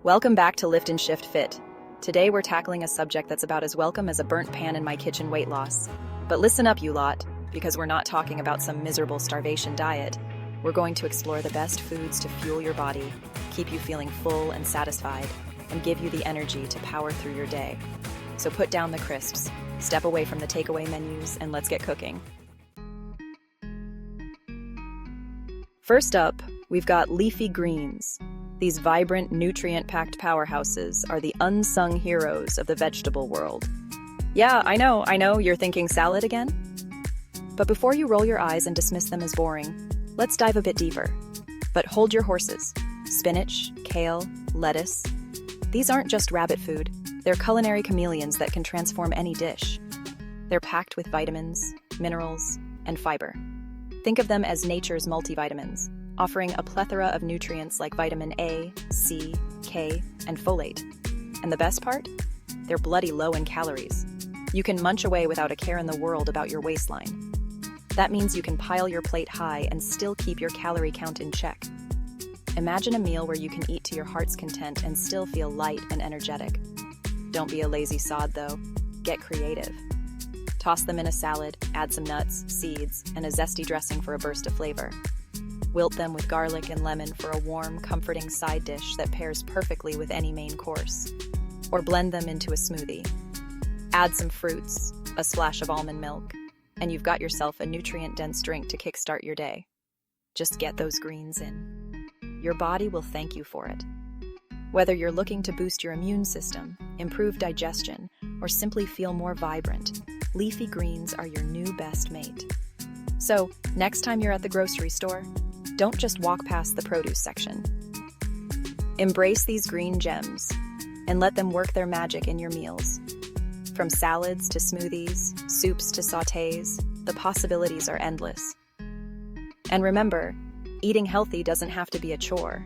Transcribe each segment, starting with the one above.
Welcome back to Lift and Shift Fit. Today we're tackling a subject that's about as welcome as a burnt pan in my kitchen: weight loss. But listen up, you lot, because we're not talking about some miserable starvation diet. We're going to explore the best foods to fuel your body, keep you feeling full and satisfied, and give you the energy to power through your day. So put down the crisps, step away from the takeaway menus, and let's get cooking. First up, we've got leafy greens. These vibrant, nutrient-packed powerhouses are the unsung heroes of the vegetable world. Yeah, I know, you're thinking salad again? But before you roll your eyes and dismiss them as boring, let's dive a bit deeper. But hold your horses. Spinach, kale, lettuce. These aren't just rabbit food. They're culinary chameleons that can transform any dish. They're packed with vitamins, minerals, and fiber. Think of them as nature's multivitamins, offering a plethora of nutrients like vitamin A, C, K, and folate. And the best part? They're bloody low in calories. You can munch away without a care in the world about your waistline. That means you can pile your plate high and still keep your calorie count in check. Imagine a meal where you can eat to your heart's content and still feel light and energetic. Don't be a lazy sod, though. Get creative. Toss them in a salad, add some nuts, seeds, and a zesty dressing for a burst of flavor. Wilt them with garlic and lemon for a warm, comforting side dish that pairs perfectly with any main course. Or blend them into a smoothie. Add some fruits, a splash of almond milk, and you've got yourself a nutrient-dense drink to kickstart your day. Just get those greens in. Your body will thank you for it. Whether you're looking to boost your immune system, improve digestion, or simply feel more vibrant, leafy greens are your new best mate. So, next time you're at the grocery store, don't just walk past the produce section. Embrace these green gems and let them work their magic in your meals. From salads to smoothies, soups to sautés, the possibilities are endless. And remember, eating healthy doesn't have to be a chore.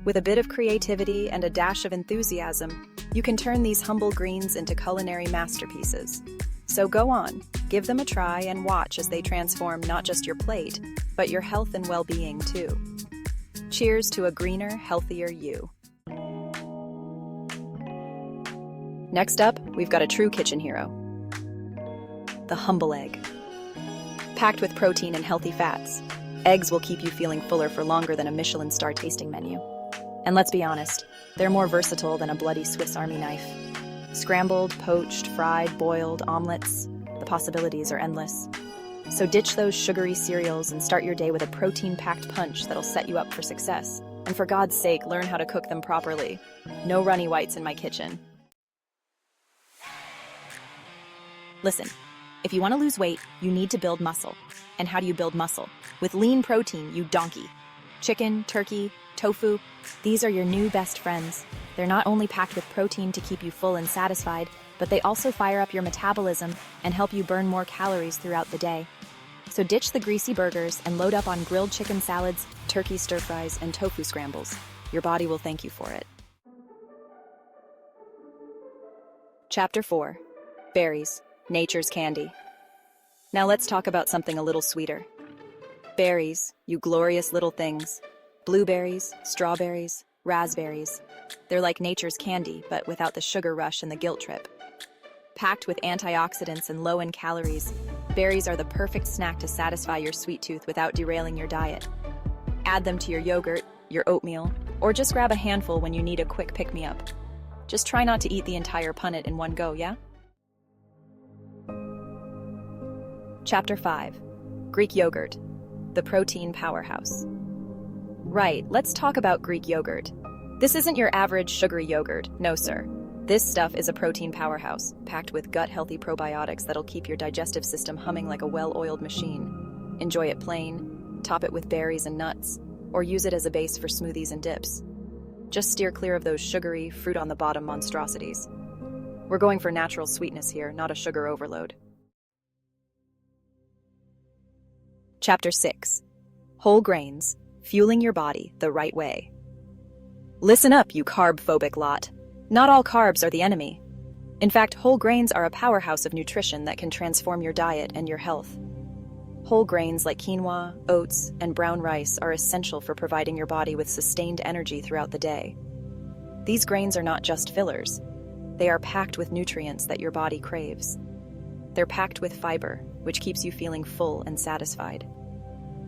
With a bit of creativity and a dash of enthusiasm, you can turn these humble greens into culinary masterpieces. So go on, give them a try and watch as they transform not just your plate, but your health and well-being too. Cheers to a greener, healthier you. Next up, we've got a true kitchen hero. The humble egg. Packed with protein and healthy fats, eggs will keep you feeling fuller for longer than a Michelin star tasting menu. And let's be honest, they're more versatile than a bloody Swiss Army knife. Scrambled, poached, fried, boiled, omelets, the possibilities are endless. So ditch those sugary cereals and start your day with a protein-packed punch that'll set you up for success. And for God's sake, learn how to cook them properly. No runny whites in my kitchen. Listen, if you want to lose weight, you need to build muscle. And how do you build muscle? With lean protein, you donkey. Chicken, turkey, tofu, these are your new best friends. They're not only packed with protein to keep you full and satisfied, but they also fire up your metabolism and help you burn more calories throughout the day. So ditch the greasy burgers and load up on grilled chicken salads, turkey stir-fries, and tofu scrambles. Your body will thank you for it. Chapter 4. Berries, nature's candy. Now let's talk about something a little sweeter. Berries, you glorious little things. Blueberries, strawberries, raspberries. They're like nature's candy, but without the sugar rush and the guilt trip. Packed with antioxidants and low in calories, berries are the perfect snack to satisfy your sweet tooth without derailing your diet. Add them to your yogurt, your oatmeal, or just grab a handful when you need a quick pick-me-up. Just try not to eat the entire punnet in one go, yeah? Chapter 5. Greek yogurt, the protein powerhouse. Right, let's talk about Greek yogurt. This isn't your average sugary yogurt, no sir. This stuff is a protein powerhouse, packed with gut-healthy probiotics that'll keep your digestive system humming like a well-oiled machine. Enjoy it plain, top it with berries and nuts, or use it as a base for smoothies and dips. Just steer clear of those sugary, fruit-on-the-bottom monstrosities. We're going for natural sweetness here, not a sugar overload. Chapter 6. Whole grains, fueling your body the right way. Listen up, you carb-phobic lot. Not all carbs are the enemy. In fact, whole grains are a powerhouse of nutrition that can transform your diet and your health. Whole grains like quinoa, oats, and brown rice are essential for providing your body with sustained energy throughout the day. These grains are not just fillers. They are packed with nutrients that your body craves. They're packed with fiber, which keeps you feeling full and satisfied.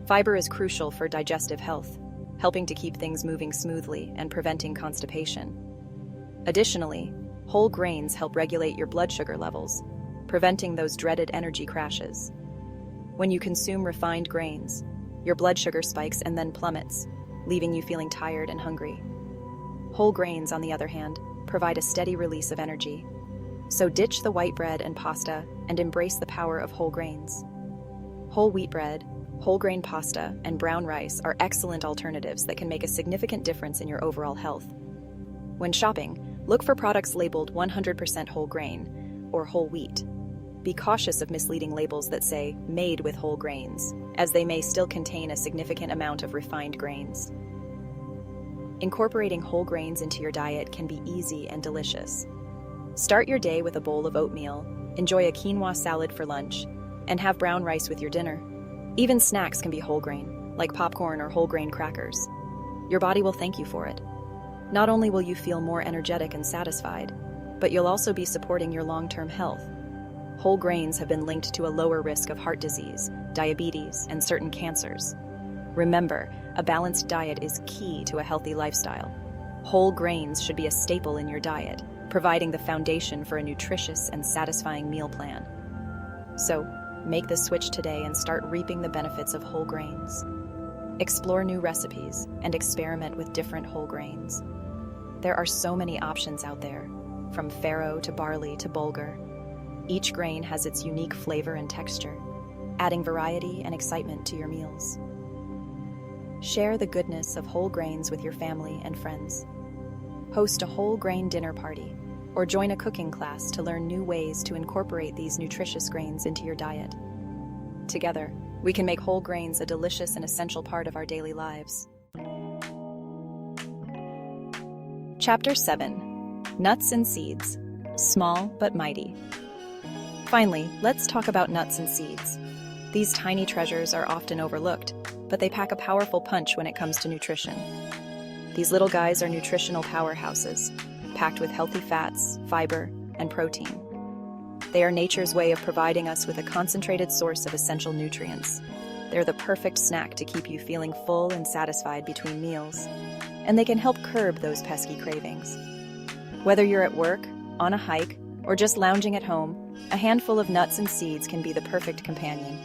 Fiber is crucial for digestive health, helping to keep things moving smoothly and preventing constipation. Additionally, whole grains help regulate your blood sugar levels, preventing those dreaded energy crashes. When you consume refined grains, your blood sugar spikes and then plummets, leaving you feeling tired and hungry. Whole grains, on the other hand, provide a steady release of energy. So ditch the white bread and pasta and embrace the power of whole grains. Whole wheat bread, whole grain pasta, and brown rice are excellent alternatives that can make a significant difference in your overall health. When shopping, look for products labeled 100% whole grain or whole wheat. Be cautious of misleading labels that say made with whole grains, as they may still contain a significant amount of refined grains. Incorporating whole grains into your diet can be easy and delicious. Start your day with a bowl of oatmeal, enjoy a quinoa salad for lunch, and have brown rice with your dinner. Even snacks can be whole grain, like popcorn or whole grain crackers. Your body will thank you for it. Not only will you feel more energetic and satisfied, but you'll also be supporting your long-term health. Whole grains have been linked to a lower risk of heart disease, diabetes, and certain cancers. Remember, a balanced diet is key to a healthy lifestyle. Whole grains should be a staple in your diet, providing the foundation for a nutritious and satisfying meal plan. So, make the switch today and start reaping the benefits of whole grains. Explore new recipes and experiment with different whole grains. There are so many options out there, from farro to barley to bulgur. Each grain has its unique flavor and texture, adding variety and excitement to your meals. Share the goodness of whole grains with your family and friends. Host a whole grain dinner party, or join a cooking class to learn new ways to incorporate these nutritious grains into your diet. Together, we can make whole grains a delicious and essential part of our daily lives. Chapter 7. Nuts and Seeds. Small but mighty. Finally, let's talk about nuts and seeds. These tiny treasures are often overlooked, but they pack a powerful punch when it comes to nutrition. These little guys are nutritional powerhouses, packed with healthy fats, fiber, and protein. They are nature's way of providing us with a concentrated source of essential nutrients. They're the perfect snack to keep you feeling full and satisfied between meals, and they can help curb those pesky cravings. Whether you're at work, on a hike, or just lounging at home, a handful of nuts and seeds can be the perfect companion.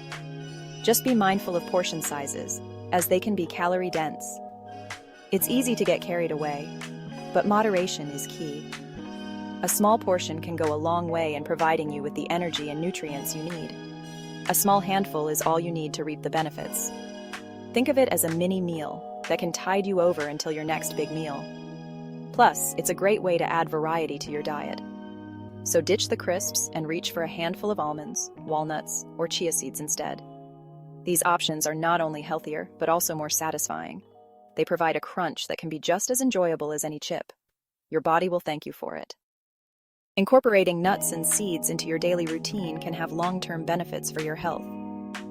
Just be mindful of portion sizes, as they can be calorie-dense. It's easy to get carried away, but moderation is key. A small portion can go a long way in providing you with the energy and nutrients you need. A small handful is all you need to reap the benefits. Think of it as a mini meal that can tide you over until your next big meal. Plus, it's a great way to add variety to your diet. So ditch the crisps and reach for a handful of almonds, walnuts, or chia seeds instead. These options are not only healthier, but also more satisfying. They provide a crunch that can be just as enjoyable as any chip. Your body will thank you for it. Incorporating nuts and seeds into your daily routine can have long-term benefits for your health.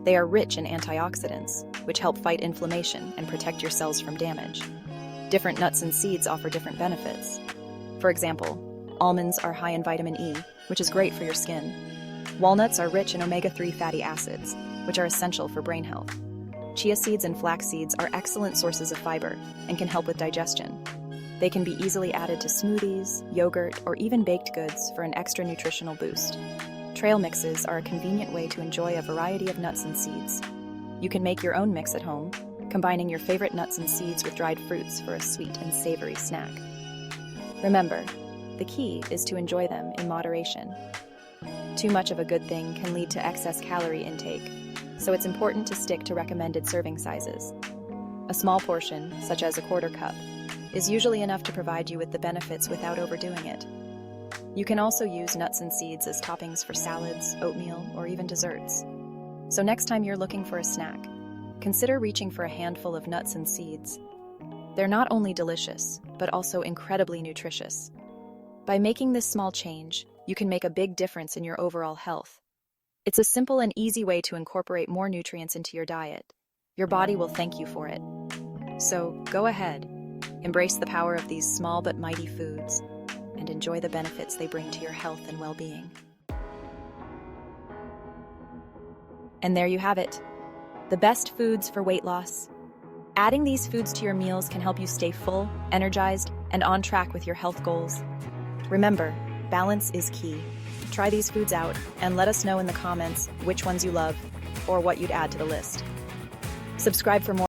They are rich in antioxidants, which help fight inflammation and protect your cells from damage. Different nuts and seeds offer different benefits. For example, almonds are high in vitamin E, which is great for your skin. Walnuts are rich in omega-3 fatty acids, which are essential for brain health. Chia seeds and flax seeds are excellent sources of fiber and can help with digestion. They can be easily added to smoothies, yogurt, or even baked goods for an extra nutritional boost. Trail mixes are a convenient way to enjoy a variety of nuts and seeds. You can make your own mix at home, combining your favorite nuts and seeds with dried fruits for a sweet and savory snack. Remember, the key is to enjoy them in moderation. Too much of a good thing can lead to excess calorie intake, so it's important to stick to recommended serving sizes. A small portion, such as a quarter cup, is usually enough to provide you with the benefits without overdoing it. You can also use nuts and seeds as toppings for salads, oatmeal, or even desserts. So next time you're looking for a snack, consider reaching for a handful of nuts and seeds. They're not only delicious, but also incredibly nutritious. By making this small change, you can make a big difference in your overall health. It's a simple and easy way to incorporate more nutrients into your diet. Your body will thank you for it. So go ahead, Embrace the power of these small but mighty foods and enjoy the benefits they bring to your health and well-being. And there you have it, the best foods for weight loss. Adding these foods to your meals can help you stay full, energized, and on track with your health goals. Remember, balance is key. Try these foods out and let us know in the comments which ones you love or what you'd add to the list. Subscribe for more